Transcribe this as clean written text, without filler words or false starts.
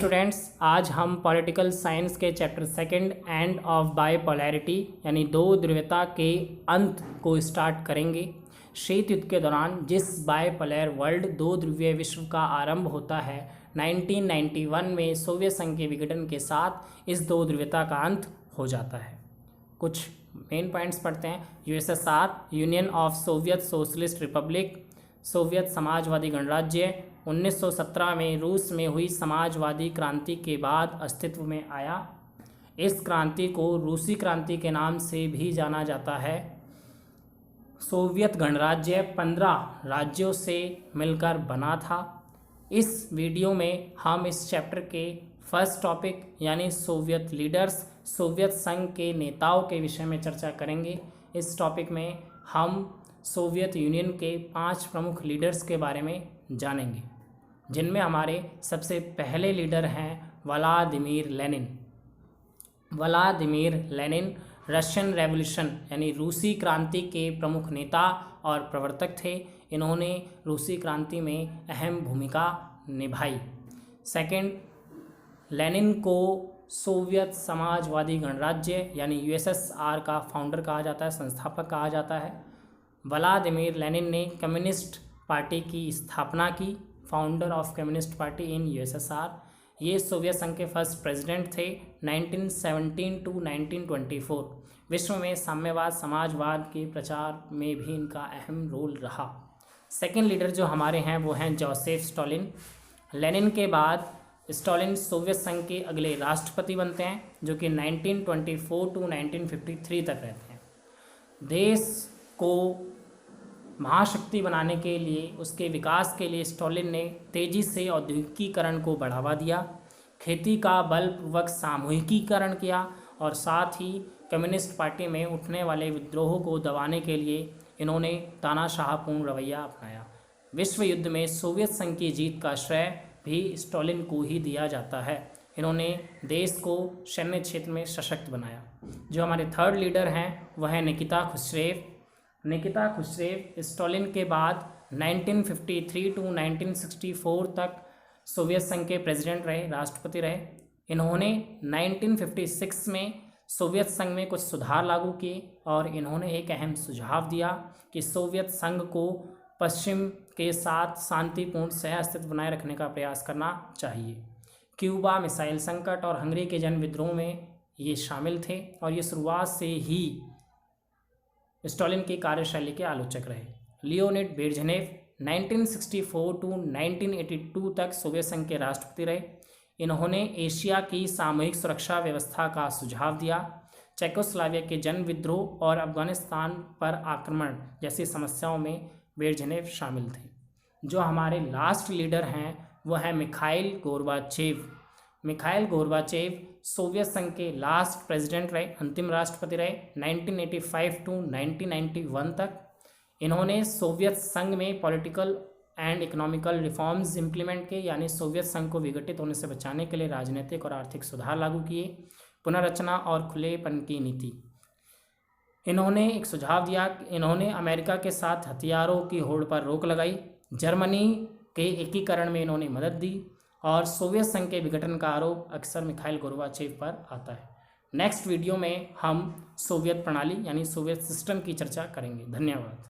Students, आज हम political science के chapter second end of bipolarity यानी दो ध्रुवता के अंत को स्टार्ट करेंगे। शीत युद्ध के दौरान जिस बाइपोलर वर्ल्ड दो ध्रुवीय विश्व का आरंभ होता है 1991 में सोवियत संघ के विघटन के साथ इस दो ध्रुवता का अंत हो जाता है। कुछ मेन पॉइंट्स पढ़ते हैं। USSR, union of Soviet socialist Republic, Soviet Samajwadi गणराज्य 1917 में रूस में हुई समाजवादी क्रांति के बाद अस्तित्व में आया। इस क्रांति को रूसी क्रांति के नाम से भी जाना जाता है। सोवियत गणराज्य 15 राज्यों से मिलकर बना था। इस वीडियो में हम इस चैप्टर के फर्स्ट टॉपिक यानी सोवियत लीडर्स, सोवियत संघ के नेताओं के विषय में चर्चा करेंगे। इस टॉपिक में हम सोवियत यूनियन के 5 प्रमुख लीडर्स के बारे में जानेंगे, जिनमें हमारे सबसे पहले लीडर हैं Vladimir Lenin. Vladimir Lenin Russian revolution यानी रूसी क्रांति के प्रमुख नेता और प्रवर्तक थे। इन्होंने रूसी क्रांति में अहम भूमिका निभाई। सेकंड, लेनिन को सोवियत समाजवादी गणराज्य यानी यूएसएसआर का फाउंडर कहा जाता है, संस्थापक कहा जाता है। व्लादिमीर लेनिन ने कम्युनिस्ट पार्टी की स्थापना की, founder of communist party in USSR. ये सोवियत संघ के फर्स्ट प्रेसिडेंट थे 1917 टू 1924। विश्व में साम्यवाद समाजवाद के प्रचार में भी इनका अहम रोल रहा। सेकेंड लीडर जो हमारे हैं वो हैं जोसेफ स्टालिन। लेनिन के बाद स्टालिन सोवियत संघ के अगले राष्ट्रपति बनते हैं, जो कि 1924 टू 1953 तक रहते हैं। देश को महाशक्ति बनाने के लिए, उसके विकास के लिए स्टालिन ने तेज़ी से औद्योगिकीकरण को बढ़ावा दिया, खेती का बलपूर्वक सामूहिकीकरण किया और साथ ही कम्युनिस्ट पार्टी में उठने वाले विद्रोहों को दबाने के लिए इन्होंने तानाशाहपूर्ण रवैया अपनाया। विश्व युद्ध में सोवियत संघ की जीत का श्रेय भी स्टालिन को ही दिया जाता है। इन्होंने देश को सैन्य क्षेत्र में सशक्त बनाया। जो हमारे थर्ड लीडर हैं वह है निकिता खुश्रेव। निकिता खुश्रेव स्टालिन के बाद 1953 टू 1964 तक सोवियत संघ के प्रेसिडेंट रहे, राष्ट्रपति रहे। इन्होंने 1956 में सोवियत संघ में कुछ सुधार लागू किए और इन्होंने एक अहम सुझाव दिया कि सोवियत संघ को पश्चिम के साथ शांतिपूर्ण सह अस्तित्व बनाए रखने का प्रयास करना चाहिए। क्यूबा मिसाइल संकट और हंगरी के जन विद्रोह में ये शामिल थे और ये शुरुआत से ही स्टालिन की कार्यशैली के आलोचक रहे। लियोनिड ब्रेजनेव 1964 टू 1982 तक सोवियत संघ के राष्ट्रपति रहे। इन्होंने एशिया की सामूहिक सुरक्षा व्यवस्था का सुझाव दिया। चेकोस्लोवाकिया के जन विद्रोह और अफगानिस्तान पर आक्रमण जैसी समस्याओं में ब्रेजनेव शामिल थे। जो हमारे लास्ट लीडर हैं वह है Mikhail Gorbachev. Mikhail Gorbachev Soviet संघ के लास्ट प्रेसिडेंट रहे, अंतिम राष्ट्रपति रहे 1985 टू 1991 तक। इन्होंने सोवियत संघ में political and economical reforms implement किए, यानी सोवियत संघ को विघटित होने से बचाने के लिए राजनीतिक और आर्थिक सुधार लागू किए, पुनर्रचना और खुलेपन की नीति। इन्होंने एक सुझाव दिया, इन्होंने अमेरिका के साथ हथियारों की होड़ पर रोक लगाई, जर्मनी के एकीकरण में इन्होंने मदद दी और सोवियत संघ के विघटन का आरोप अक्सर मिखाइल गोर्बाचेव पर आता है। नेक्स्ट वीडियो में हम सोवियत प्रणाली यानी सोवियत सिस्टम की चर्चा करेंगे। धन्यवाद।